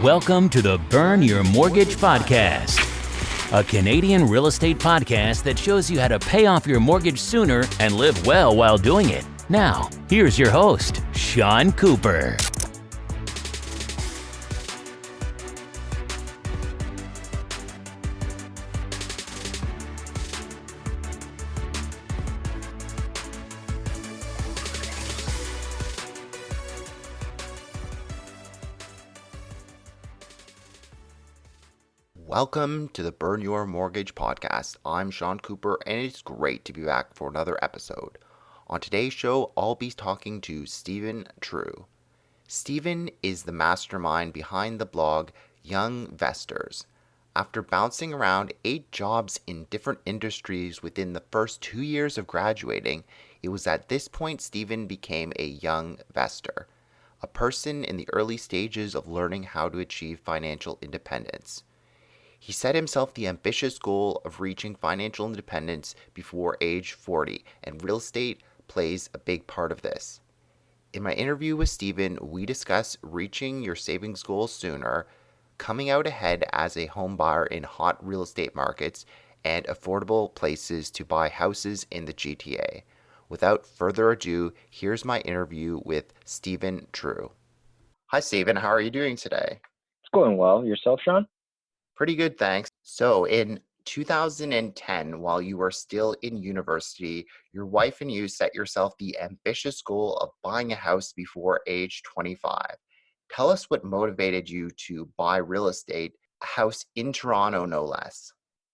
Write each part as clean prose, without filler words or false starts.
Welcome to the Burn Your Mortgage Podcast, a Canadian real estate podcast that shows you how to pay off your mortgage sooner and live well while doing it. Now, here's your host, Sean Cooper. Welcome to the Burn Your Mortgage Podcast. I'm Sean Cooper, and it's great to be back for another episode. On today's show, I'll be talking to Stephen Trieu. Stephen is the mastermind behind the blog Young Investors. After bouncing around 8 jobs in different industries within the first 2 years of graduating, it was at this point Stephen became a young investor, a person in the early stages of learning how to achieve financial independence. He set himself the ambitious goal of reaching financial independence before age 40, and real estate plays a big part of this. In my interview with Stephen, we discuss reaching your savings goals sooner, coming out ahead as a home buyer in hot real estate markets, and affordable places to buy houses in the GTA. Without further ado, here's my interview with Stephen Trieu. Hi, Stephen. How are you doing today? It's going well. Yourself, Sean? Pretty good, thanks. So in 2010, while you were still in university, your wife and you set yourself the ambitious goal of buying a house before age 25. Tell us what motivated you to buy real estate, a house in Toronto, no less.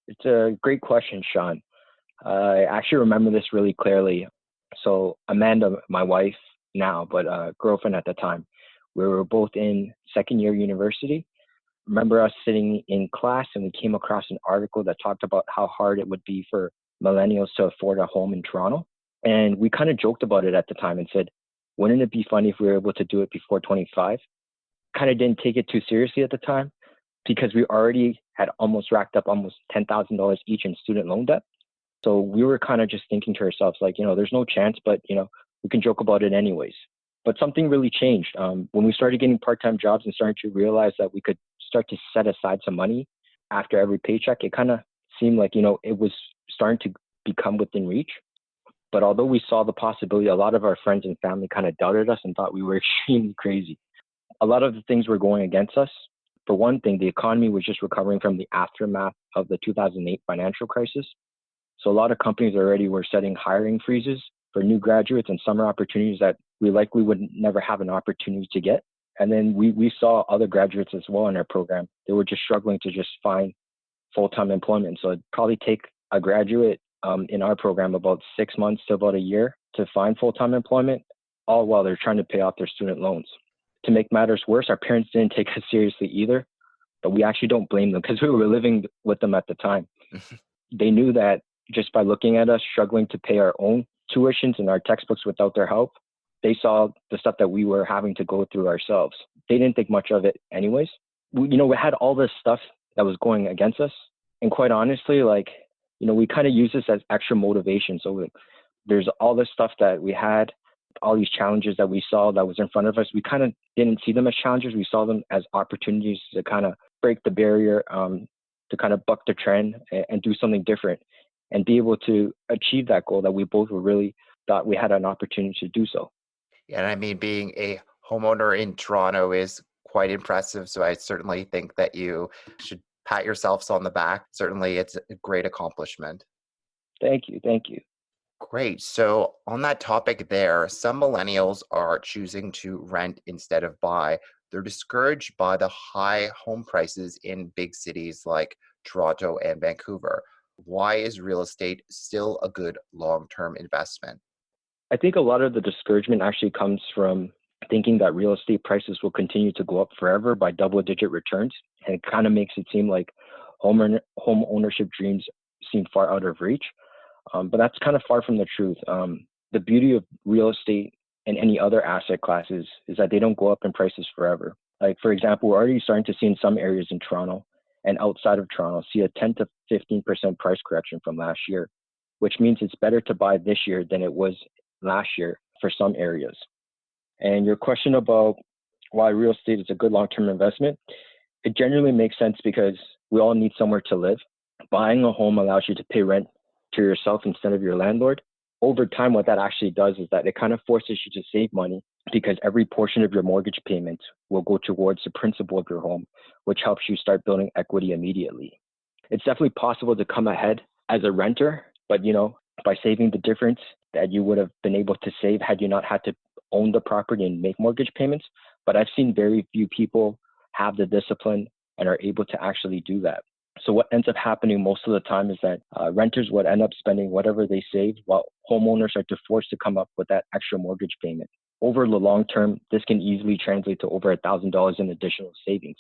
It's a great question, Sean. I actually remember this really clearly. So Amanda, my wife now, but girlfriend at the time, we were both in second year university. Remember us sitting in class and we came across an article that talked about how hard it would be for millennials to afford a home in Toronto. And we kind of joked about it at the time and said, wouldn't it be funny if we were able to do it before 25? Kind of didn't take it too seriously at the time because we already had almost racked up almost $10,000 each in student loan debt. So we were kind of just thinking to ourselves, like, there's no chance, but, we can joke about it anyways. But something really changed. When we started getting part-time jobs and starting to realize that we could start to set aside some money after every paycheck, it kind of seemed like, it was starting to become within reach. But although we saw the possibility, a lot of our friends and family kind of doubted us and thought we were extremely crazy. A lot of the things were going against us. For one thing, the economy was just recovering from the aftermath of the 2008 financial crisis. So a lot of companies already were setting hiring freezes for new graduates and summer opportunities that we likely would never have an opportunity to get. And then we saw other graduates as well in our program. They were just struggling to just find full-time employment. So it'd probably take a graduate in our program about 6 months to about a year to find full-time employment, all while they're trying to pay off their student loans. To make matters worse, our parents didn't take us seriously either, but we actually don't blame them because we were living with them at the time. They knew that just by looking at us struggling to pay our own tuitions and our textbooks without their help, they saw the stuff that we were having to go through ourselves. They didn't think much of it anyways. We had all this stuff that was going against us. And quite honestly, we kind of use this as extra motivation. So there's all this stuff that we had, all these challenges that we saw that was in front of us. We kind of didn't see them as challenges. We saw them as opportunities to kind of break the barrier, to kind of buck the trend and do something different and be able to achieve that goal that we both were really thought we had an opportunity to do so. Yeah, and I mean, being a homeowner in Toronto is quite impressive. So I certainly think that you should pat yourselves on the back. Certainly, it's a great accomplishment. Thank you. Great. So on that topic there, some millennials are choosing to rent instead of buy. They're discouraged by the high home prices in big cities like Toronto and Vancouver. Why is real estate still a good long-term investment? I think a lot of the discouragement actually comes from thinking that real estate prices will continue to go up forever by double-digit returns. And it kind of makes it seem like home ownership dreams seem far out of reach. But that's kind of far from the truth. The beauty of real estate and any other asset classes is that they don't go up in prices forever. Like, for example, we're already starting to see in some areas in Toronto and outside of Toronto, see a 10 to 15% price correction from last year, which means it's better to buy this year than it was last year for some areas. And your question about why real estate is a good long-term investment, It genuinely makes sense because we all need somewhere to live. Buying a home allows you to pay rent to yourself instead of your landlord. Over time, what that actually does is that it kind of forces you to save money because every portion of your mortgage payment will go towards the principal of your home, which helps you start building equity immediately. It's definitely possible to come ahead as a renter, but by saving the difference that you would have been able to save had you not had to own the property and make mortgage payments. But I've seen very few people have the discipline and are able to actually do that. So what ends up happening most of the time is that renters would end up spending whatever they saved, while homeowners are forced to come up with that extra mortgage payment. Over the long term, this can easily translate to over $1,000 in additional savings.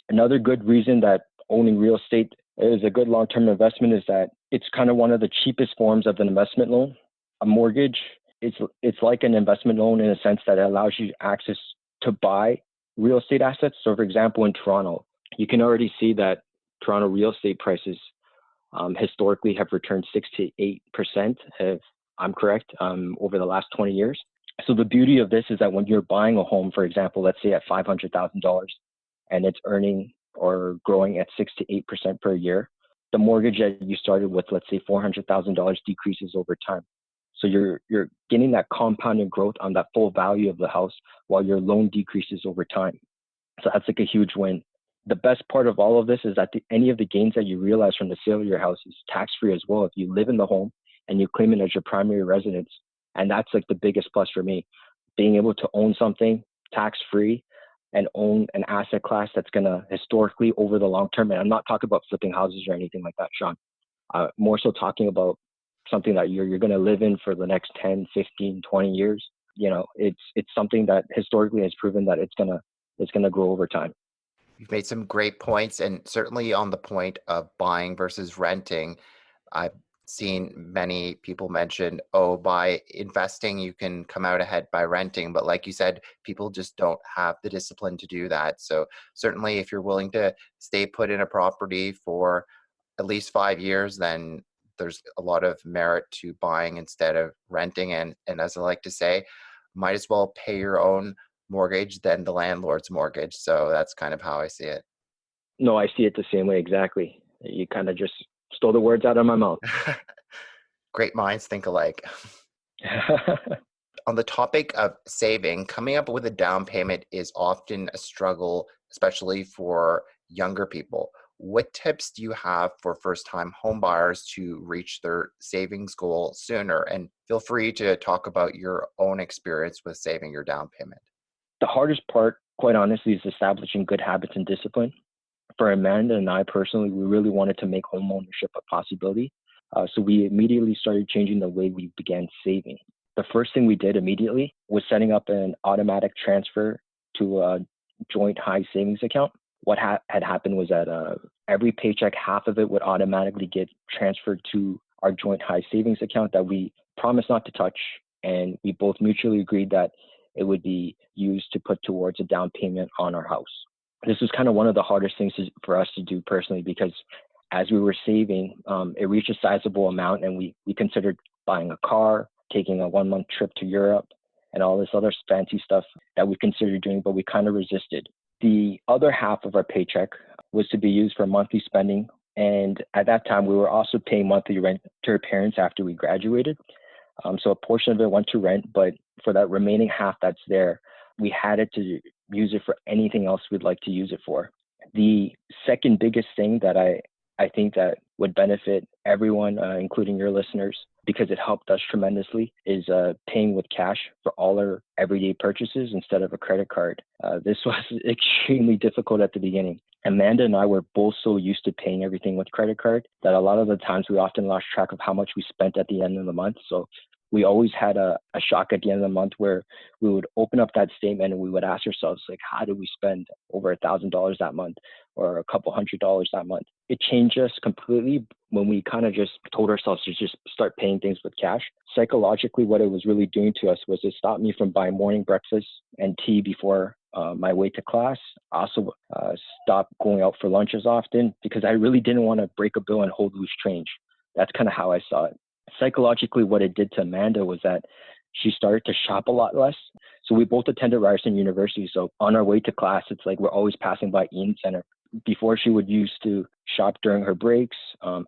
Another good reason that owning real estate is a good long-term investment is that it's kind of one of the cheapest forms of an investment loan. A mortgage, it's like an investment loan in a sense that it allows you access to buy real estate assets. So for example, in Toronto, you can already see that Toronto real estate prices historically have returned 6 to 8%, if I'm correct, over the last 20 years. So the beauty of this is that when you're buying a home, for example, let's say at $500,000 and it's earning or growing at 6 to 8% per year, the mortgage that you started with, let's say $400,000, decreases over time. So you're getting that compounded growth on that full value of the house while your loan decreases over time. So that's like a huge win. The best part of all of this is that any of the gains that you realize from the sale of your house is tax-free as well if you live in the home and you claim it as your primary residence. And that's like the biggest plus for me, being able to own something tax-free and own an asset class that's going to historically over the long term. And I'm not talking about flipping houses or anything like that, Sean. More so talking about something that you're going to live in for the next 10, 15, 20 years. It's something that historically has proven that it's going to grow over time. You've made some great points, and certainly on the point of buying versus renting, I've seen many people mention, oh, by investing, you can come out ahead by renting. But like you said, people just don't have the discipline to do that. So certainly if you're willing to stay put in a property for at least 5 years, then there's a lot of merit to buying instead of renting. And as I like to say, might as well pay your own mortgage than the landlord's mortgage. So that's kind of how I see it. No, I see it the same way exactly. You kind of just stole the words out of my mouth. Great minds think alike. On the topic of saving, coming up with a down payment is often a struggle, especially for younger people. What tips do you have for first-time home buyers to reach their savings goal sooner? And feel free to talk about your own experience with saving your down payment. The hardest part, quite honestly, is establishing good habits and discipline. For Amanda and I personally, we really wanted to make homeownership a possibility. So we immediately started changing the way we began saving. The first thing we did immediately was setting up an automatic transfer to a joint high savings account. What had happened was that every paycheck, half of it would automatically get transferred to our joint high savings account that we promised not to touch. And we both mutually agreed that it would be used to put towards a down payment on our house. This was kind of one of the hardest things for us to do personally, because as we were saving, it reached a sizable amount, and we considered buying a car, taking a 1-month trip to Europe, and all this other fancy stuff that we considered doing, but we kind of resisted. The other half of our paycheck was to be used for monthly spending. And at that time, we were also paying monthly rent to our parents after we graduated. So a portion of it went to rent, but for that remaining half that's there, we had it to use it for anything else we'd like to use it for. The second biggest thing that I think that would benefit everyone, including your listeners, because it helped us tremendously, is paying with cash for all our everyday purchases instead of a credit card. This was extremely difficult at the beginning. Amanda and I were both so used to paying everything with credit card that a lot of the times we often lost track of how much we spent at the end of the month. So we always had a shock at the end of the month where we would open up that statement and we would ask ourselves, like, how did we spend over $1,000 that month or a couple $100 that month? It changed us completely when we kind of just told ourselves to just start paying things with cash. Psychologically, what it was really doing to us was it stopped me from buying morning breakfast and tea before my way to class. I also stopped going out for lunch as often because I really didn't want to break a bill and hold loose change. That's kind of how I saw it. Psychologically, what it did to Amanda was that she started to shop a lot less. So we both attended Ryerson University. So on our way to class, it's like we're always passing by Ian Center. before she would used to shop during her breaks,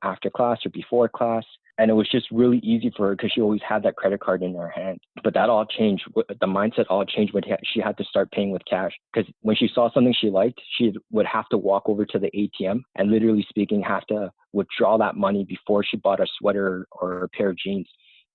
after class or before class. And it was just really easy for her because she always had that credit card in her hand. But that all changed. The mindset all changed when she had to start paying with cash. Because when she saw something she liked, she would have to walk over to the ATM and literally speaking, have to withdraw that money before she bought a sweater or a pair of jeans.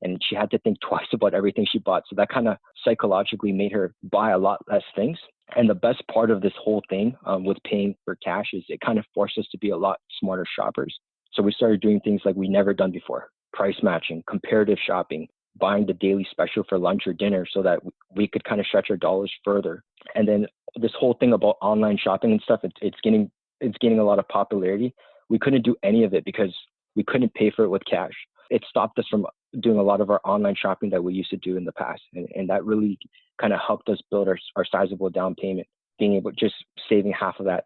And she had to think twice about everything she bought. So that kind of psychologically made her buy a lot less things. And the best part of this whole thing with paying for cash is it kind of forced us to be a lot smarter shoppers. So we started doing things like we never done before: price matching, comparative shopping, buying the daily special for lunch or dinner so that we could kind of stretch our dollars further. And then this whole thing about online shopping and stuff, it's getting a lot of popularity. We couldn't do any of it because we couldn't pay for it with cash. It stopped us from doing a lot of our online shopping that we used to do in the past. And that really kind of helped us build our sizable down payment, being able just saving half of that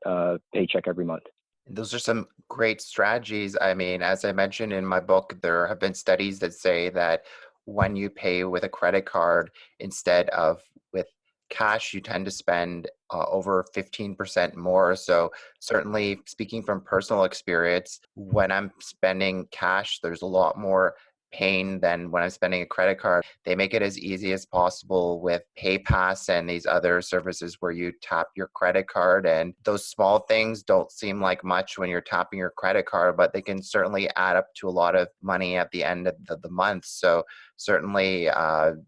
paycheck every month. Those are some great strategies. I mean, as I mentioned in my book, there have been studies that say that when you pay with a credit card instead of with cash, you tend to spend over 15% more. So certainly speaking from personal experience, when I'm spending cash, there's a lot more pain than when I'm spending a credit card. They make it as easy as possible with PayPass and these other services where you tap your credit card. And those small things don't seem like much when you're tapping your credit card, but they can certainly add up to a lot of money at the end of the month. So certainly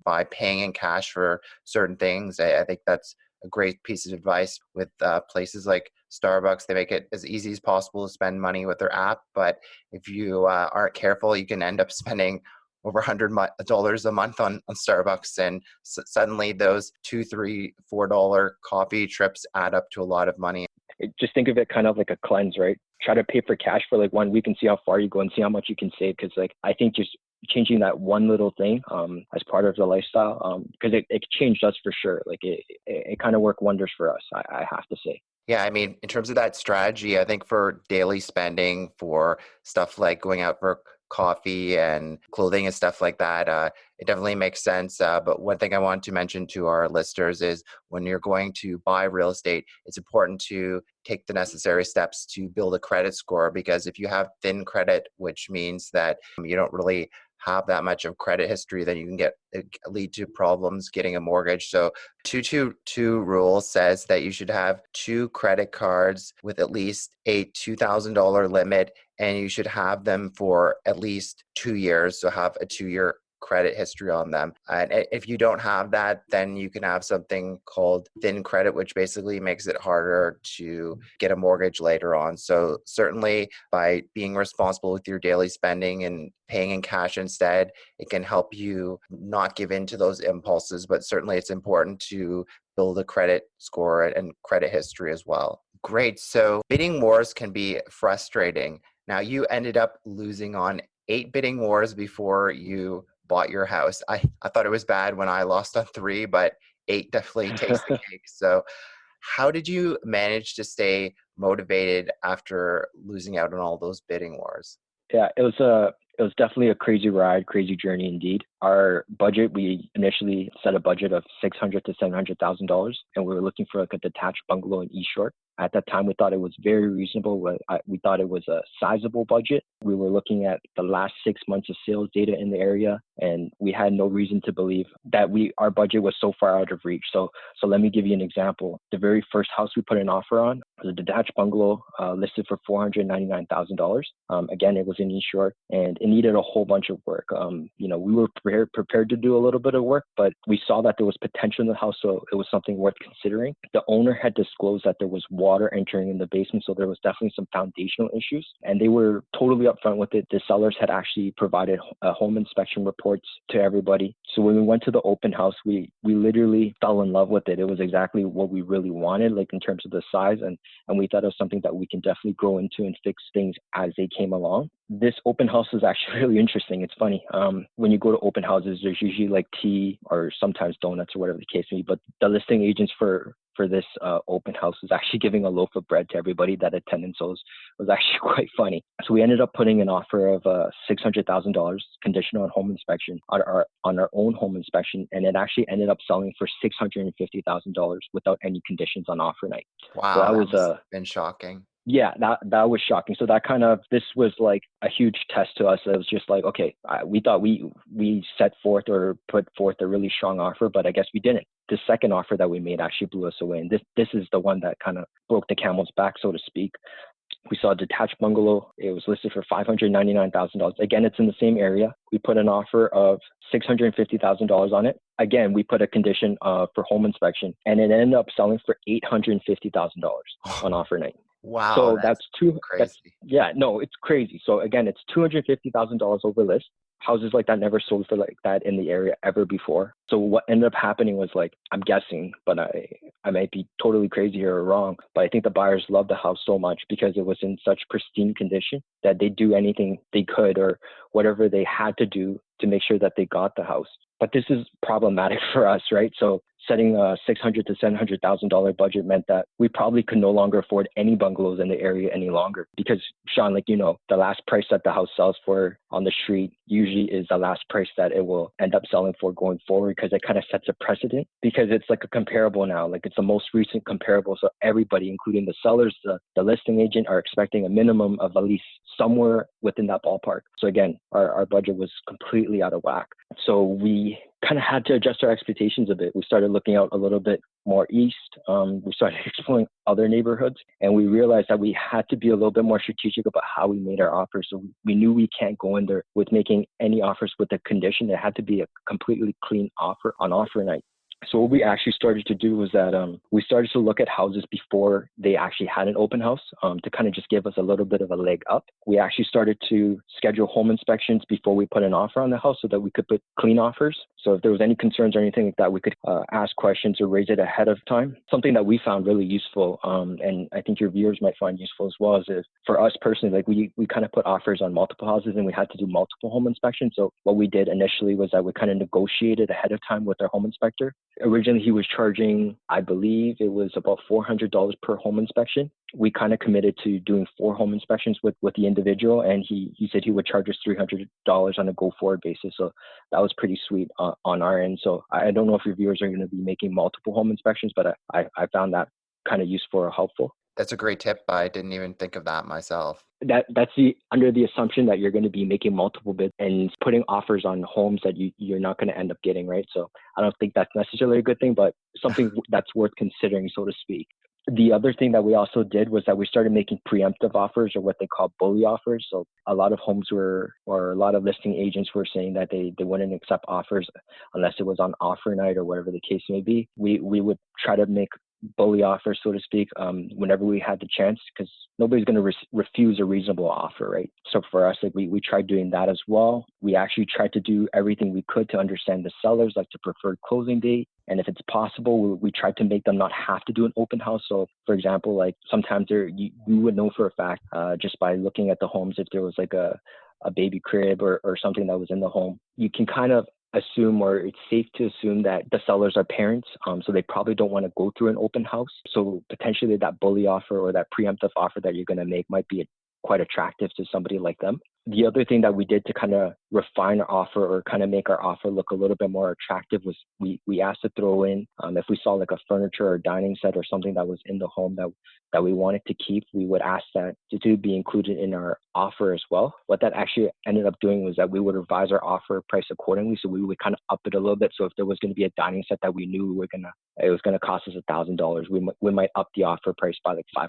by paying in cash for certain things, I think that's a great piece of advice. With places like Starbucks, they make it as easy as possible to spend money with their app. But if you aren't careful, you can end up spending over $100 a month on Starbucks. And suddenly those $2, $3, $4 coffee trips add up to a lot of money. Just think of it kind of like a cleanse, right? Try to pay for cash for like 1 week and see how far you go and see how much you can save. Because like I think just changing that one little thing as part of the lifestyle, because it changed us for sure. Like it kind of worked wonders for us, I have to say. Yeah, I mean, in terms of that strategy, I think for daily spending, for stuff like going out for coffee and clothing and stuff like that, it definitely makes sense. But one thing I want to mention to our listeners is when you're going to buy real estate, it's important to take the necessary steps to build a credit score, because if you have thin credit, which means that you don't really have that much of credit history, then you can lead to problems getting a mortgage. So 222 rule says that you should have 2 credit cards with at least a $2,000 limit, and you should have them for at least 2 years. So have a 2-year credit history on them. And if you don't have that, then you can have something called thin credit, which basically makes it harder to get a mortgage later on. So certainly by being responsible with your daily spending and paying in cash instead, it can help you not give in to those impulses. But certainly it's important to build a credit score and credit history as well. Great. So bidding wars can be frustrating. Now, you ended up losing on 8 bidding wars before you bought your house. I thought it was bad when I lost on 3, but 8 definitely takes the cake. So how did you manage to stay motivated after losing out on all those bidding wars? Yeah, it was definitely a crazy ride, crazy journey indeed. Our budget, we initially set a budget of $600,000 to $700,000, and we were looking for like a detached bungalow in East Shore. At that time, we thought it was very reasonable. We thought it was a sizable budget. We were looking at the last 6 months of sales data in the area, and we had no reason to believe that our budget was so far out of reach. So let me give you an example. The very first house we put an offer on was a detached bungalow listed for $499,000. Again, it was in East Shore, and it needed a whole bunch of work. We were prepared to do a little bit of work, but we saw that there was potential in the house, so it was something worth considering. The owner had disclosed that there was water entering in the basement, so there was definitely some foundational issues, and they were totally upfront with it. The sellers had actually provided home inspection reports to everybody. So when we went to the open house, we literally fell in love with it. It was exactly what we really wanted, like in terms of the size, and we thought it was something that we can definitely grow into and fix things as they came along. This open house is actually really interesting. It's funny. When you go to open houses, there's usually like tea or sometimes donuts or whatever the case may be, but the listing agents for this open house was actually giving a loaf of bread to everybody that attended. So it was actually quite funny. So we ended up putting an offer of $600,000 conditional on home inspection on our own home inspection, and it actually ended up selling for $650,000 without any conditions on offer night. Wow, So that that was must have been shocking. Yeah, that was shocking. So this was like a huge test to us. It was just like, okay, we thought we set forth or put forth a really strong offer, but I guess we didn't. The second offer that we made actually blew us away, and this is the one that kind of broke the camel's back, so to speak. We saw a detached bungalow. It was listed for $599,000. Again, it's in the same area. We put an offer of $650,000 on it. Again, we put a condition for home inspection, and it ended up selling for $850,000 on offer night. Wow, So that's crazy. yeah, no, it's crazy. So again, it's $250,000 over list. Houses like that never sold for like that in the area ever before. So what ended up happening was, like, I'm guessing, but I might be totally crazy here or wrong, but I think the buyers loved the house so much because it was in such pristine condition that they'd do anything they could or whatever they had to do to make sure that they got the house. But this is problematic for us, right? So setting a $600,000 to $700,000 budget meant that we probably could no longer afford any bungalows in the area any longer. Because, Sean, like, the last price that the house sells for on the street usually is the last price that it will end up selling for going forward, because it kind of sets a precedent, because it's like a comparable now. Like, it's the most recent comparable. So everybody, including the sellers, the listing agent, are expecting a minimum of at least somewhere within that ballpark. So again, our budget was completely out of whack. So we kind of had to adjust our expectations a bit. We started looking out a little bit more east. We started exploring other neighborhoods, and we realized that we had to be a little bit more strategic about how we made our offers. So we knew we can't go in there with making any offers with a condition. It had to be a completely clean offer on offer night. So what we actually started to do was that we started to look at houses before they actually had an open house, to kind of just give us a little bit of a leg up. We actually started to schedule home inspections before we put an offer on the house so that we could put clean offers. So if there was any concerns or anything like that, we could ask questions or raise it ahead of time. Something that we found really useful, and I think your viewers might find useful as well, is for us personally, like we kind of put offers on multiple houses and we had to do multiple home inspections. So what we did initially was that we kind of negotiated ahead of time with our home inspector. Originally, he was charging, I believe it was about $400 per home inspection. We kind of committed to doing 4 home inspections with the individual, and he said he would charge us $300 on a go-forward basis. So that was pretty sweet on our end. So I don't know if your viewers are going to be making multiple home inspections, but I found that kind of useful or helpful. That's a great tip. I didn't even think of that myself. That's under the assumption that you're going to be making multiple bids and putting offers on homes that you're not going to end up getting, right? So I don't think that's necessarily a good thing, but something that's worth considering, so to speak. The other thing that we also did was that we started making preemptive offers, or what they call bully offers. So a lot of or a lot of listing agents were saying that they wouldn't accept offers unless it was on offer night or whatever the case may be. We would try to make bully offers, so to speak, whenever we had the chance, because nobody's going to refuse a reasonable offer, right? So for us, like we tried doing that as well. We actually tried to do everything we could to understand the sellers, like the preferred closing date. And if it's possible, we tried to make them not have to do an open house. So for example, like sometimes you would know for a fact, just by looking at the homes, if there was like a baby crib or something that was in the home, you can kind of assume, or it's safe to assume, that the sellers are parents, so they probably don't want to go through an open house. So potentially that bully offer or that preemptive offer that you're going to make might be quite attractive to somebody like them. The other thing that we did to kind of refine our offer or kind of make our offer look a little bit more attractive was we asked to throw in, if we saw like a furniture or dining set or something that was in the home that we wanted to keep, we would ask that to be included in our offer as well. What that actually ended up doing was that we would revise our offer price accordingly. So we would kind of up it a little bit. So if there was going to be a dining set that we knew it was going to cost us $1,000, we might up the offer price by like $500.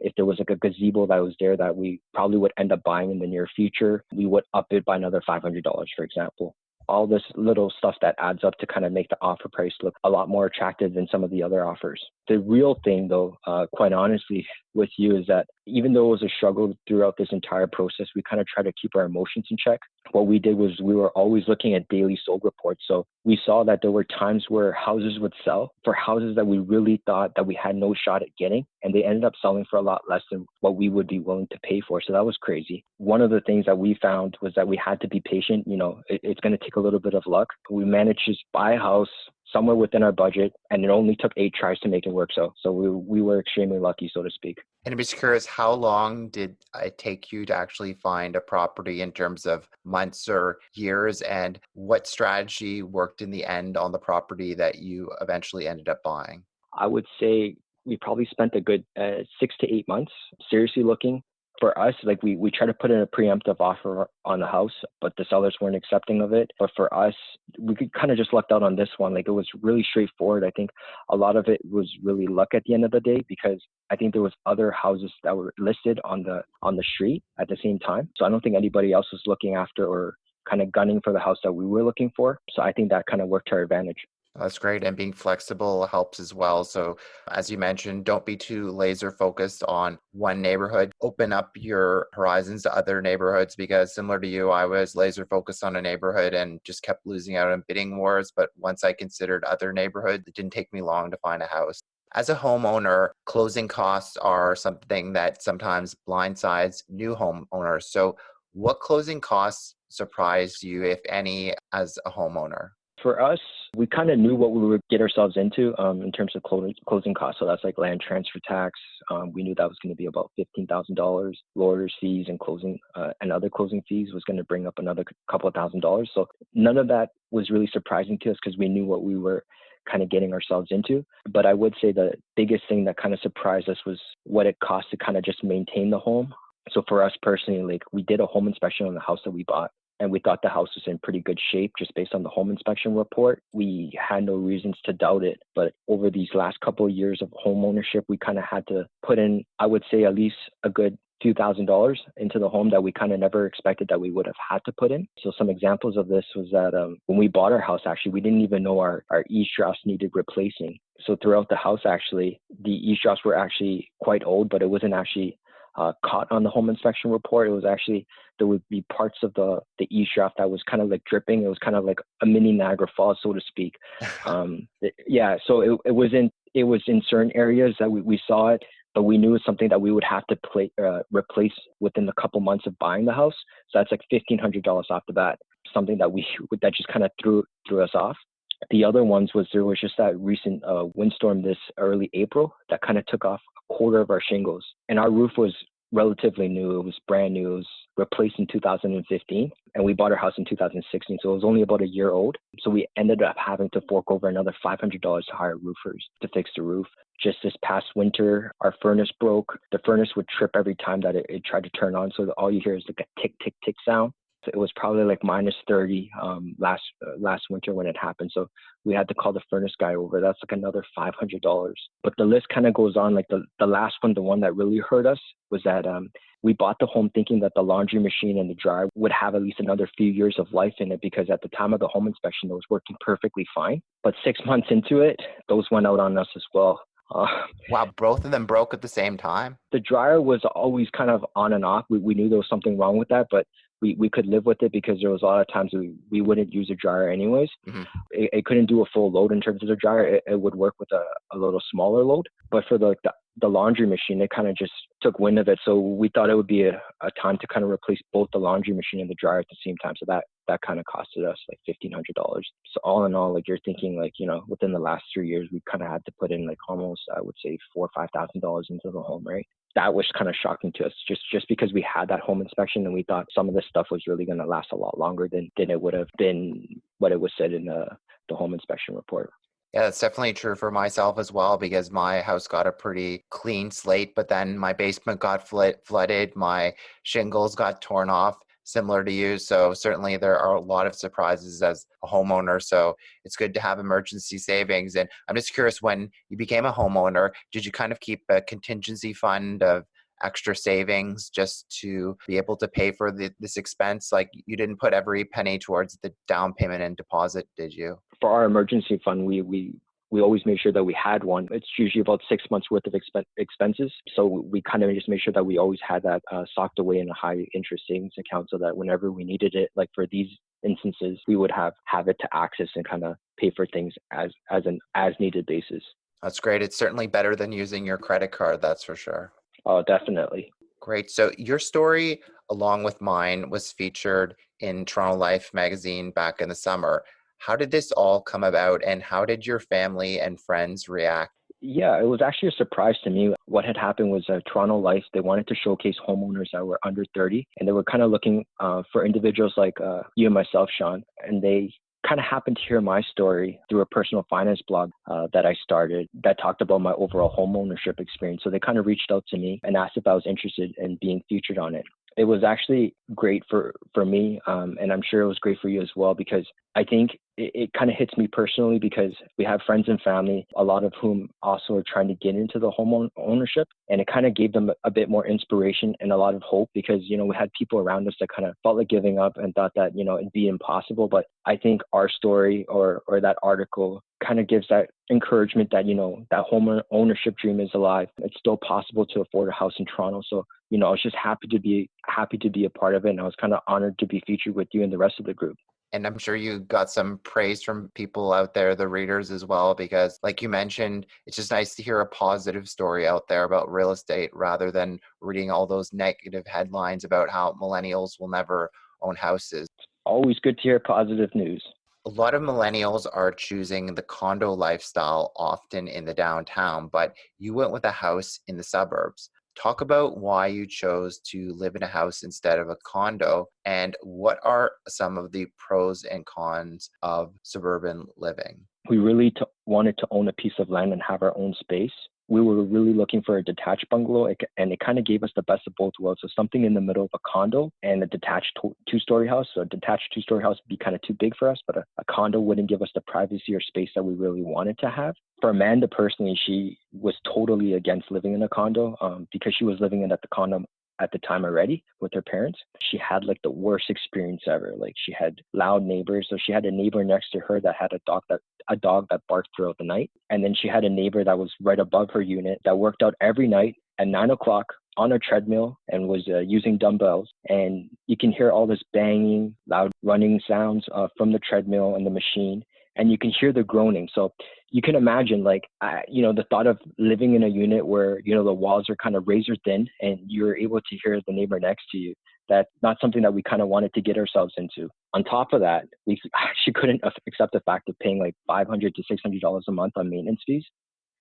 If there was like a gazebo that was there that we probably would end up buying in the near future, we would up it by another $500, for example. All this little stuff that adds up to kind of make the offer price look a lot more attractive than some of the other offers. The real thing, though, quite honestly, with you, is that even though it was a struggle throughout this entire process, we kind of try to keep our emotions in check. What we did was we were always looking at daily sold reports. So we saw that there were times where houses would sell for houses that we really thought that we had no shot at getting, and they ended up selling for a lot less than what we would be willing to pay for. So that was crazy. One of the things that we found was that we had to be patient. It's going to take a little bit of luck. We managed to buy a house somewhere within our budget, and it only took 8 tries to make it work. So we were extremely lucky, so to speak. And I'm just curious, how long did it take you to actually find a property in terms of months or years, and what strategy worked in the end on the property that you eventually ended up buying? I would say we probably spent a good 6 to 8 months seriously looking. For us, like we tried to put in a preemptive offer on the house, but the sellers weren't accepting of it. But for us, we could kind of just lucked out on this one. Like it was really straightforward. I think a lot of it was really luck at the end of the day, because I think there was other houses that were listed on the street at the same time. So I don't think anybody else was looking after or kind of gunning for the house that we were looking for. So I think that kind of worked to our advantage. That's great. And being flexible helps as well. So, as you mentioned, don't be too laser focused on one neighborhood. Open up your horizons to other neighborhoods, because similar to you, I was laser focused on a neighborhood and just kept losing out in bidding wars. But once I considered other neighborhoods, it didn't take me long to find a house. As a homeowner, closing costs are something that sometimes blindsides new homeowners. So, what closing costs surprised you, if any, as a homeowner? For us, we kind of knew what we would get ourselves into in terms of closing costs. So that's like land transfer tax. We knew that was going to be about $15,000. Lawyers' fees and closing and other closing fees was going to bring up another couple of $1,000s. So none of that was really surprising to us, because we knew what we were kind of getting ourselves into. But I would say the biggest thing that kind of surprised us was what it cost to kind of just maintain the home. So for us personally, like we did a home inspection on the house that we bought, and we thought the house was in pretty good shape just based on the home inspection report. We had no reasons to doubt it. But over these last couple of years of home ownership, we kind of had to put in, I would say, at least a good few $1,000s into the home that we kind of never expected that we would have had to put in. So some examples of this was that when we bought our house, actually, we didn't even know our eaves troughs needed replacing. So throughout the house, actually, the eaves troughs were actually quite old, but it wasn't actually caught on the home inspection report. It was actually, there would be parts of the eaves trough that was kind of like dripping. It was kind of like a mini Niagara Falls, so to speak. So it was in certain areas that we saw it, but we knew it was something that we would have to replace within a couple months of buying the house. So that's like $1,500 off the bat, something that just kind of threw us off. The other ones was, there was just that recent windstorm this early April that kind of took off a quarter of our shingles. And our roof was relatively new. It was brand new. It was replaced in 2015. And we bought our house in 2016. So it was only about a year old. So we ended up having to fork over another $500 to hire roofers to fix the roof. Just this past winter, our furnace broke. The furnace would trip every time that it tried to turn on. So all you hear is like a tick, tick, tick sound. It was probably like minus 30 last winter when it happened. So we had to call the furnace guy over. That's like another $500. But the list kind of goes on. Like the last one, the one that really hurt us was that we bought the home thinking that the laundry machine and the dryer would have at least another few years of life in it, because at the time of the home inspection, it was working perfectly fine. But 6 months into it, those went out on us as well. Wow, both of them broke at the same time? The dryer was always kind of on and off. We knew there was something wrong with that, but we could live with it, because there was a lot of times we wouldn't use a dryer anyways. Mm-hmm. It couldn't do a full load in terms of the dryer. It would work with a little smaller load. But for the laundry machine, it kind of just took wind of it. So we thought it would be a time to kind of replace both the laundry machine and the dryer at the same time. So that kind of costed us like $1,500. So all in all, like you're thinking like, within the last 3 years, we kind of had to put in like almost, I would say $4,000 or $5,000 into the home, right? That was kind of shocking to us, just because we had that home inspection and we thought some of this stuff was really going to last a lot longer than it would have been what it was said in the home inspection report. Yeah, that's definitely true for myself as well, because my house got a pretty clean slate, but then my basement got flooded, my shingles got torn off, similar to you. So certainly there are a lot of surprises as a homeowner. So it's good to have emergency savings. And I'm just curious, when you became a homeowner, did you kind of keep a contingency fund of extra savings just to be able to pay for this expense? Like you didn't put every penny towards the down payment and deposit, did you? For our emergency fund, we always made sure that we had one. It's usually about 6 months worth of expenses. So we kind of just made sure that we always had that socked away in a high interest savings account, so that whenever we needed it, like for these instances, we would have it to access and kind of pay for things as an as needed basis. That's great. It's certainly better than using your credit card, that's for sure. Oh, definitely. Great. So your story, along with mine, was featured in Toronto Life magazine back in the summer. How did this all come about, and how did your family and friends react? Yeah, it was actually a surprise to me. What had happened was Toronto Life, they wanted to showcase homeowners that were under 30, and they were kind of looking for individuals like you and myself, Sean, and they kind of happened to hear my story through a personal finance blog that I started that talked about my overall home ownership experience. So they kind of reached out to me and asked if I was interested in being featured on it. It was actually great for me, and I'm sure it was great for you as well, because I think it kind of hits me personally because we have friends and family, a lot of whom also are trying to get into the home ownership. And it kind of gave them a bit more inspiration and a lot of hope because, we had people around us that kind of felt like giving up and thought that, it'd be impossible. But I think our story or that article kind of gives that encouragement that, that home ownership dream is alive. It's still possible to afford a house in Toronto. So, I was just happy to be a part of it. And I was kind of honored to be featured with you and the rest of the group. And I'm sure you got some praise from people out there, the readers as well, because like you mentioned, it's just nice to hear a positive story out there about real estate rather than reading all those negative headlines about how millennials will never own houses. Always good to hear positive news. A lot of millennials are choosing the condo lifestyle often in the downtown, but you went with a house in the suburbs. Talk about why you chose to live in a house instead of a condo, and what are some of the pros and cons of suburban living? We really wanted to own a piece of land and have our own space. We were really looking for a detached bungalow, and it kind of gave us the best of both worlds. So something in the middle of a condo and a detached two-story house. So a detached two-story house would be kind of too big for us, but a condo wouldn't give us the privacy or space that we really wanted to have. For Amanda personally, she was totally against living in a condo because she was living in at the condo at the time already with her parents. She had like the worst experience ever. Like she had loud neighbors. So she had a neighbor next to her that had a dog that barked throughout the night. And then she had a neighbor that was right above her unit that worked out every night at 9 o'clock on a treadmill and was using dumbbells. And you can hear all this banging, loud running sounds from the treadmill and the machine. And you can hear the groaning. So you can imagine the thought of living in a unit where, the walls are kind of razor thin and you're able to hear the neighbor next to you. That's not something that we kind of wanted to get ourselves into. On top of that, we actually couldn't accept the fact of paying like $500 to $600 a month on maintenance fees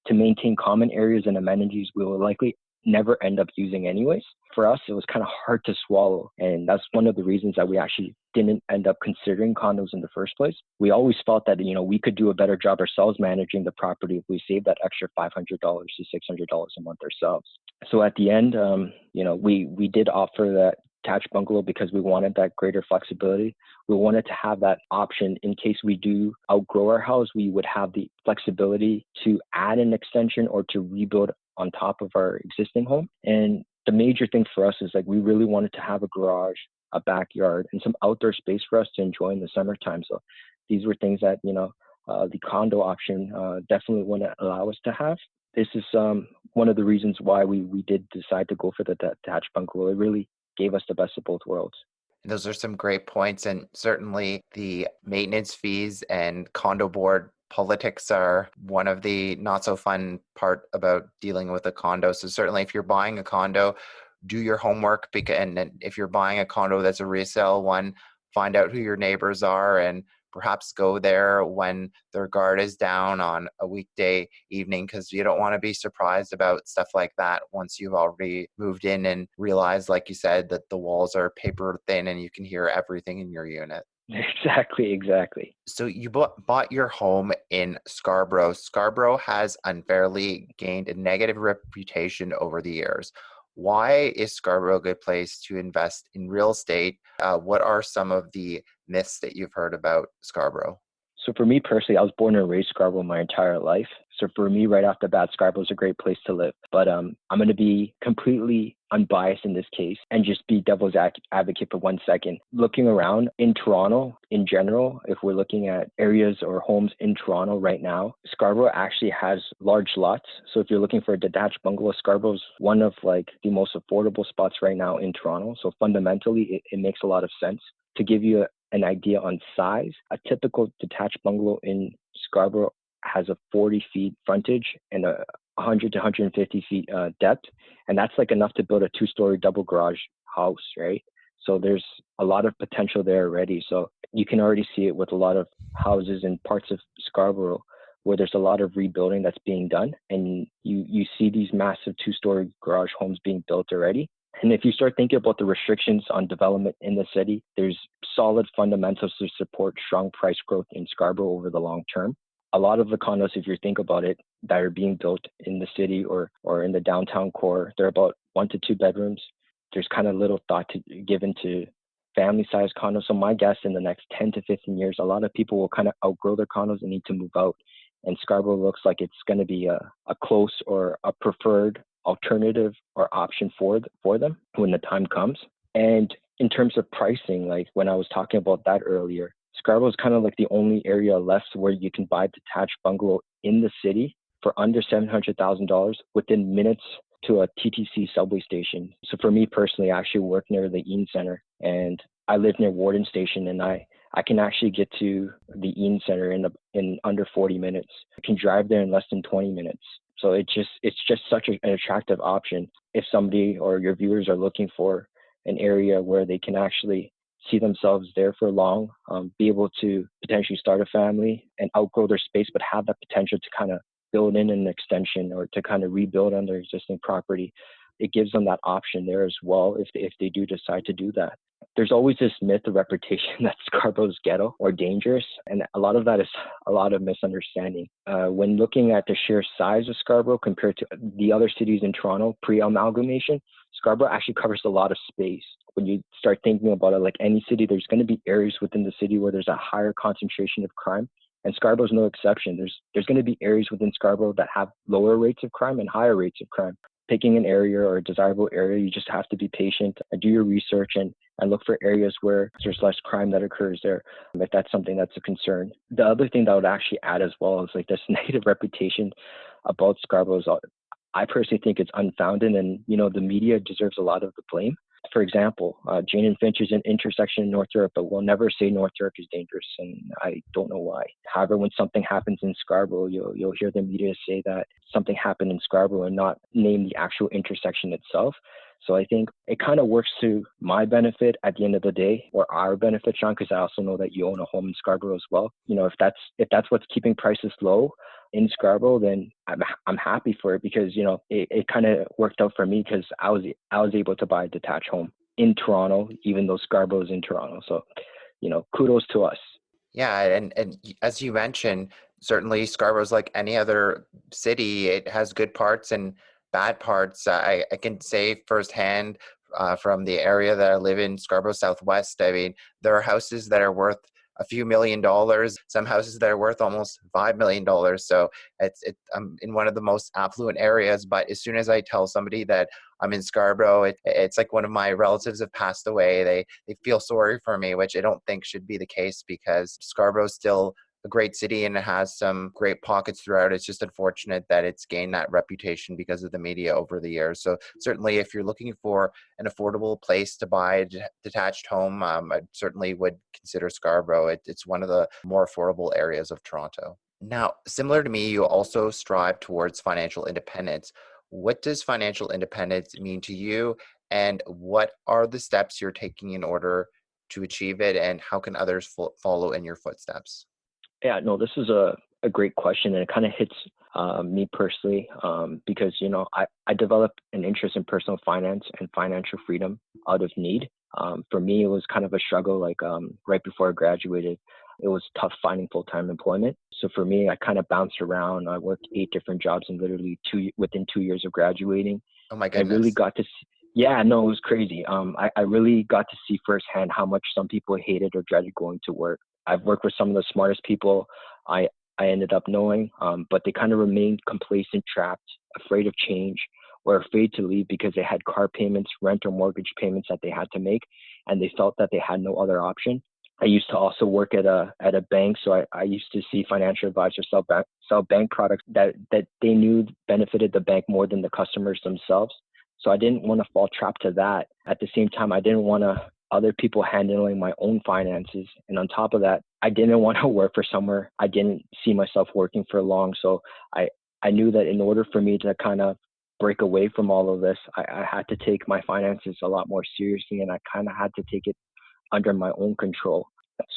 to maintain common areas and amenities we will likely never end up using anyways. For us, it was kind of hard to swallow. And that's one of the reasons that we actually didn't end up considering condos in the first place. We always felt that, we could do a better job ourselves managing the property if we saved that extra $500 to $600 a month ourselves. So at the end, we did offer that detached bungalow because we wanted that greater flexibility. We wanted to have that option in case we do outgrow our house, we would have the flexibility to add an extension or to rebuild on top of our existing home. And the major thing for us is we really wanted to have a garage, a backyard, and some outdoor space for us to enjoy in the summertime. So these were things that, the condo option definitely wouldn't allow us to have. This is one of the reasons why we did decide to go for the detached bungalow. It really gave us the best of both worlds. Those are some great points, and certainly the maintenance fees and condo board politics are one of the not so fun part about dealing with a condo. So certainly if you're buying a condo, do your homework, and if you're buying a condo that's a resale one, find out who your neighbors are and perhaps go there when their guard is down on a weekday evening, because you don't want to be surprised about stuff like that once you've already moved in and realized, like you said, that the walls are paper thin and you can hear everything in your unit. Exactly. So you bought your home in Scarborough. Scarborough has unfairly gained a negative reputation over the years. Why is Scarborough a good place to invest in real estate? What are some of the myths that you've heard about Scarborough? So for me personally, I was born and raised Scarborough my entire life. So for me, right off the bat, Scarborough is a great place to live. But I'm going to be completely unbiased in this case and just be devil's advocate for 1 second. Looking around in Toronto in general, if we're looking at areas or homes in Toronto right now, Scarborough actually has large lots. So if you're looking for a detached bungalow, Scarborough is one of the most affordable spots right now in Toronto. So fundamentally, it makes a lot of sense. To give you an idea on size, a typical detached bungalow in Scarborough has a 40 feet frontage and a 100 to 150 feet depth. And that's enough to build a 2-story double garage house, right? So there's a lot of potential there already. So you can already see it with a lot of houses in parts of Scarborough where there's a lot of rebuilding that's being done. And you see these massive 2-story garage homes being built already. And if you start thinking about the restrictions on development in the city, there's solid fundamentals to support strong price growth in Scarborough over the long term. A lot of the condos, if you think about it, that are being built in the city or in the downtown core, they're about 1 to 2 bedrooms. There's kind of little thought given to family-sized condos. So my guess in the next 10 to 15 years, a lot of people will kind of outgrow their condos and need to move out. And Scarborough looks like it's going to be a close or a preferred alternative or option for them when the time comes. And in terms of pricing, like when I was talking about that earlier, Scarborough is kind of like the only area left where you can buy detached bungalow in the city for under $700,000 within minutes to a TTC subway station. So for me personally, I actually work near the Eaton Center and I live near Warden Station, and I can actually get to the Eaton Center in under 40 minutes. I can drive there in less than 20 minutes. So it's just such an attractive option if somebody or your viewers are looking for an area where they can actually see themselves there for long, be able to potentially start a family and outgrow their space, but have that potential to kind of build in an extension or to kind of rebuild on their existing property. It gives them that option there as well if they do decide to do that. There's always this myth or reputation that Scarborough's ghetto or dangerous, and a lot of that is a lot of misunderstanding. When looking at the sheer size of Scarborough compared to the other cities in Toronto pre-amalgamation, Scarborough actually covers a lot of space. When you start thinking about it, like any city, there's going to be areas within the city where there's a higher concentration of crime, and Scarborough's no exception. There's going to be areas within Scarborough that have lower rates of crime and higher rates of crime. Picking an area or a desirable area, you just have to be patient and do your research and look for areas where there's less crime that occurs there, if that's something that's a concern. The other thing that I would actually add as well is like this negative reputation about Scarborough is, I personally think it's unfounded, and the media deserves a lot of the blame. For example, Jane and Finch is an intersection in North York, but we'll never say North York is dangerous, and I don't know why. However, when something happens in Scarborough, you'll hear the media say that something happened in Scarborough and not name the actual intersection itself. So I think it kind of works to my benefit at the end of the day, or our benefit, Sean, because I also know that you own a home in Scarborough as well. If that's what's keeping prices low in Scarborough, then I'm happy for it, because it kind of worked out for me, because I was able to buy a detached home in Toronto, even though Scarborough is in Toronto. So kudos to us. Yeah, and as you mentioned, certainly Scarborough's like any other city. It has good parts and bad parts. I can say firsthand from the area that I live in, Scarborough Southwest. I mean, there are houses that are worth a few $1,000,000, some houses that are worth almost $5 million. So I'm in one of the most affluent areas. But as soon as I tell somebody that I'm in Scarborough, it's like one of my relatives have passed away. They feel sorry for me, which I don't think should be the case, because Scarborough's still a great city and it has some great pockets throughout. It's just unfortunate that it's gained that reputation because of the media over the years. So certainly if you're looking for an affordable place to buy a detached home, I certainly would consider Scarborough. It's one of the more affordable areas of Toronto. Now, similar to me, you also strive towards financial independence. What does financial independence mean to you, and what are the steps you're taking in order to achieve it, and how can others follow in your footsteps? Yeah, no, this is a great question, and it kind of hits me personally, because I developed an interest in personal finance and financial freedom out of need. For me, it was kind of a struggle. Like right before I graduated, it was tough finding full-time employment. So for me, I kind of bounced around. I worked 8 different jobs in literally within 2 years of graduating. Oh my I really goodness. got to see, yeah, no, it was crazy. I really got to see firsthand how much some people hated or dreaded going to work. I've worked with some of the smartest people I ended up knowing, but they kind of remained complacent, trapped, afraid of change, or afraid to leave because they had car payments, rent or mortgage payments that they had to make, and they felt that they had no other option. I used to also work at a bank, so I used to see financial advisors sell bank products that they knew benefited the bank more than the customers themselves. So I didn't want to fall trapped to that. At the same time, I didn't want other people handling my own finances. And on top of that, I didn't want to work for somewhere I didn't see myself working for long. So I knew that in order for me to kind of break away from all of this, I had to take my finances a lot more seriously, and I kind of had to take it under my own control.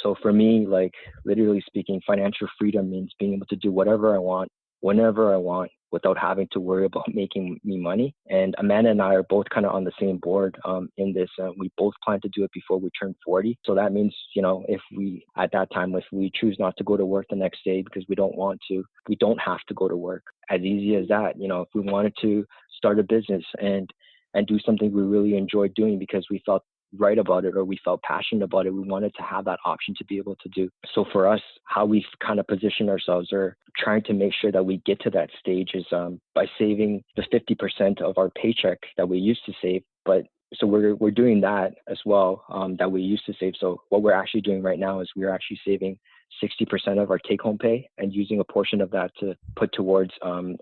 So for me, like literally speaking, financial freedom means being able to do whatever I want, whenever I want, without having to worry about making me money. And Amanda and I are both kind of on the same board in this. We both plan to do it before we turn 40. So that means, if we, at that time, if we choose not to go to work the next day because we don't want to, we don't have to go to work. As easy as that. If we wanted to start a business and do something we really enjoyed doing because we felt right about it or we felt passionate about it, we wanted to have that option to be able to do. So for us, how we kind of position ourselves or trying to make sure that we get to that stage is by saving the 50% of our paycheck that we used to save. But so we're doing that as well, that we used to save. So what we're actually doing right now is we're actually saving 60% of our take-home pay and using a portion of that to put towards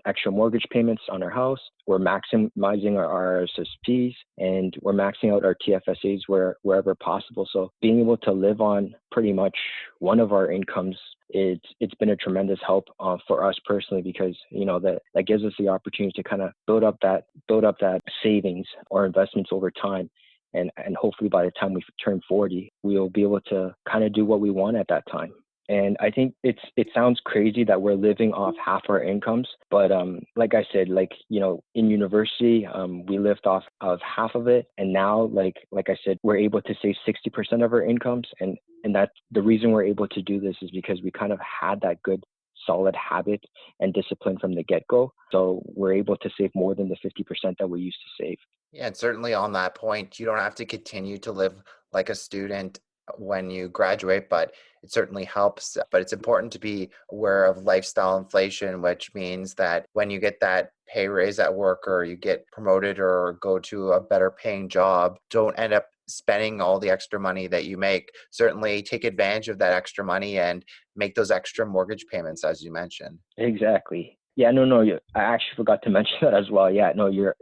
extra mortgage payments on our house. We're maximizing our RSSPs and we're maxing out our TFSAs wherever possible. So being able to live on pretty much one of our incomes, it's been a tremendous help for us personally because that gives us the opportunity to kind of build up that savings or investments over time. And hopefully by the time we turn 40, we'll be able to kind of do what we want at that time. And I think it sounds crazy that we're living off half our incomes, but like I said, in university, we lived off of half of it, and now, like I said, we're able to save 60% of our incomes, and that's the reason we're able to do this is because we kind of had that good solid habit and discipline from the get-go. So we're able to save more than the 50% that we used to save. Yeah, and certainly on that point, you don't have to continue to live like a student when you graduate, but it certainly helps. But it's important to be aware of lifestyle inflation, which means that when you get that pay raise at work or you get promoted or go to a better paying job, don't end up spending all the extra money that you make. Certainly take advantage of that extra money and make those extra mortgage payments, as you mentioned. Exactly. Yeah, no, I actually forgot to mention that as well. Yeah, no, you're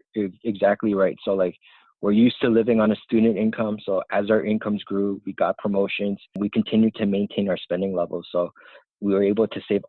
exactly right. So we're used to living on a student income. So as our incomes grew, we got promotions. We continued to maintain our spending levels. So we were able to save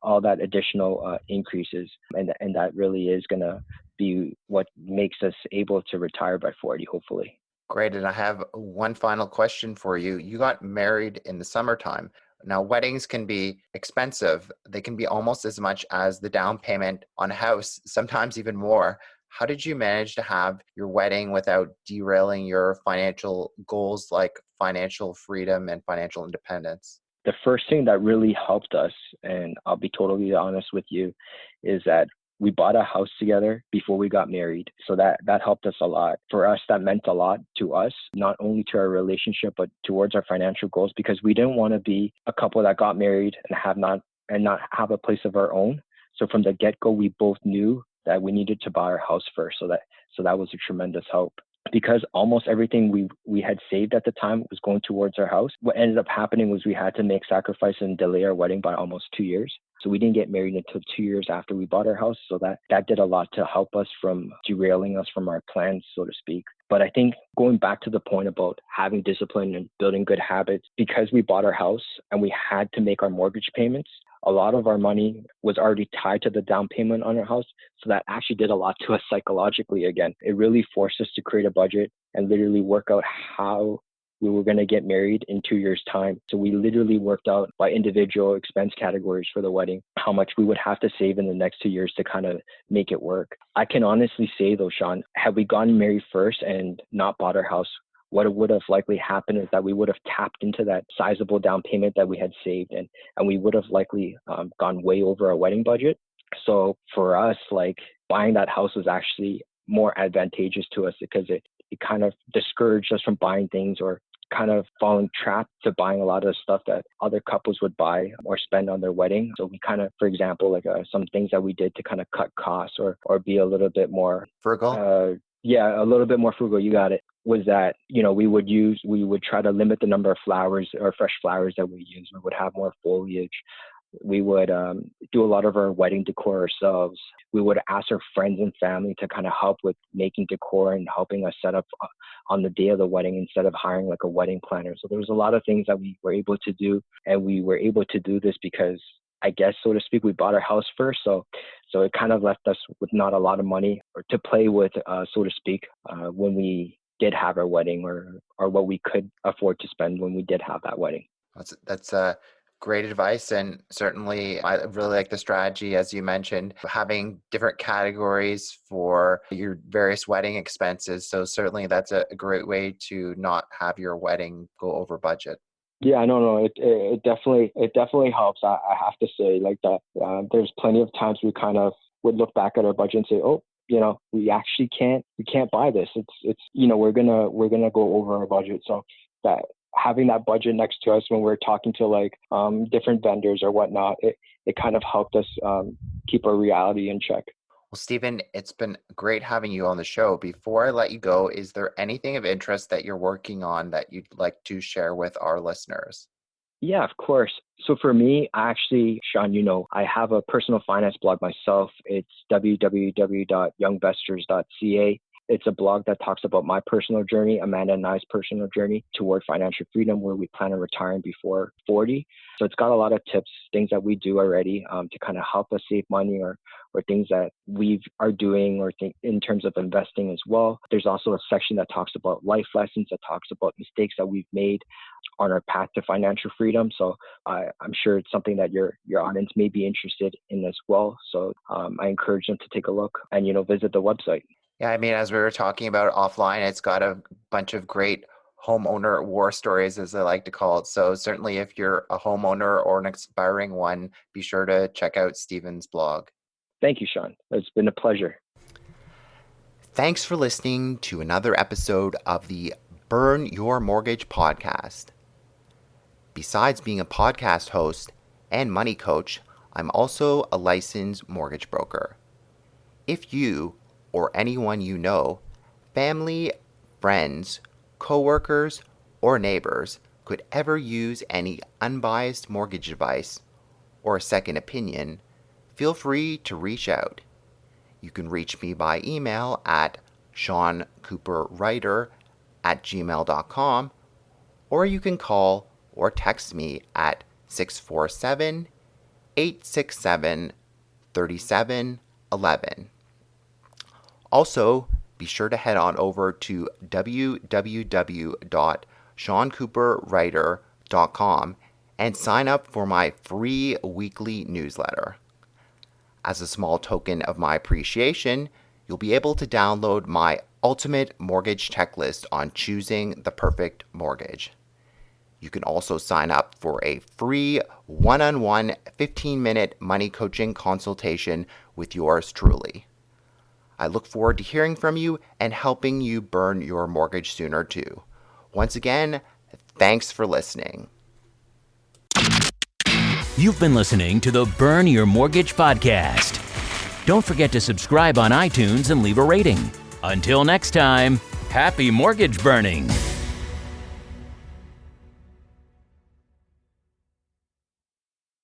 all that additional increases. And that really is going to be what makes us able to retire by 40, hopefully. Great. And I have one final question for you. You got married in the summertime. Now, weddings can be expensive. They can be almost as much as the down payment on a house, sometimes even more. How did you manage to have your wedding without derailing your financial goals like financial freedom and financial independence? The first thing that really helped us, and I'll be totally honest with you, is that we bought a house together before we got married. So that helped us a lot. For us, that meant a lot to us, not only to our relationship, but towards our financial goals, because we didn't want to be a couple that got married and not have a place of our own. So from the get-go, we both knew that we needed to buy our house first. So that was a tremendous help. Because almost everything we had saved at the time was going towards our house. What ended up happening was we had to make sacrifice and delay our wedding by almost 2 years. So we didn't get married until 2 years after we bought our house. So that did a lot to help us from derailing us from our plans, so to speak. But I think going back to the point about having discipline and building good habits, because we bought our house and we had to make our mortgage payments, a lot of our money was already tied to the down payment on our house. So that actually did a lot to us psychologically again. It really forced us to create a budget and literally work out how we were going to get married in 2 years' time. So we literally worked out by individual expense categories for the wedding, how much we would have to save in the next 2 years to kind of make it work. I can honestly say though, Sean, had we gotten married first and not bought our house, what would have likely happened is that we would have tapped into that sizable down payment that we had saved, and we would have likely gone way over our wedding budget. So for us, buying that house was actually more advantageous to us because it kind of discouraged us from buying things or kind of falling trapped to buying a lot of stuff that other couples would buy or spend on their wedding. So we kind of, for example, some things that we did to kind of cut costs or be a little bit more Frugal? A little bit more frugal. You got it. Was that, we would try to limit the number of flowers or fresh flowers that we use. We would have more foliage. We would do a lot of our wedding decor ourselves. We would ask our friends and family to kind of help with making decor and helping us set up on the day of the wedding instead of hiring a wedding planner. So there was a lot of things that we were able to do, and we were able to do this because, I guess, so to speak, we bought our house first. So it kind of left us with not a lot of money or to play with, so to speak, when we did have our wedding or what we could afford to spend when we did have that wedding. That's great advice, and certainly I really like the strategy, as you mentioned, having different categories for your various wedding expenses. So certainly that's a great way to not have your wedding go over budget. Yeah, no, it definitely helps. I have to say like that. There's plenty of times we kind of would look back at our budget and say, oh, we actually can't buy this. It's we're gonna go over our budget. So that having that budget next to us when we're talking to like different vendors or whatnot, it kind of helped us keep our reality in check. Well, Stephen, it's been great having you on the show. Before I let you go, is there anything of interest that you're working on that you'd like to share with our listeners? Yeah, of course. So for me, actually, Sean, I have a personal finance blog myself. It's www.youngvestors.ca. It's a blog that talks about my personal journey, Amanda and I's personal journey toward financial freedom, where we plan on retiring before 40. So it's got a lot of tips, things that we do already to kind of help us save money or things that we are doing or in terms of investing as well. There's also a section that talks about life lessons, that talks about mistakes that we've made on our path to financial freedom. So I'm sure it's something that your audience may be interested in as well. So I encourage them to take a look and, visit the website. Yeah, I mean, as we were talking about offline, it's got a bunch of great homeowner war stories, as I like to call it. So certainly if you're a homeowner or an aspiring one, be sure to check out Stephen's blog. Thank you, Sean. It's been a pleasure. Thanks for listening to another episode of the Burn Your Mortgage podcast. Besides being a podcast host and money coach, I'm also a licensed mortgage broker. If you or anyone you know, family, friends, coworkers, or neighbors could ever use any unbiased mortgage advice or a second opinion, feel free to reach out. You can reach me by email at seancooperwriter@gmail.com, or you can call or text me at 647-867-3711. Also, be sure to head on over to www.seancooperwriter.com and sign up for my free weekly newsletter. As a small token of my appreciation, you'll be able to download my ultimate mortgage checklist on choosing the perfect mortgage. You can also sign up for a free one-on-one 15-minute money coaching consultation with yours truly. I look forward to hearing from you and helping you burn your mortgage sooner too. Once again, thanks for listening. You've been listening to the Burn Your Mortgage podcast. Don't forget to subscribe on iTunes and leave a rating. Until next time, happy mortgage burning.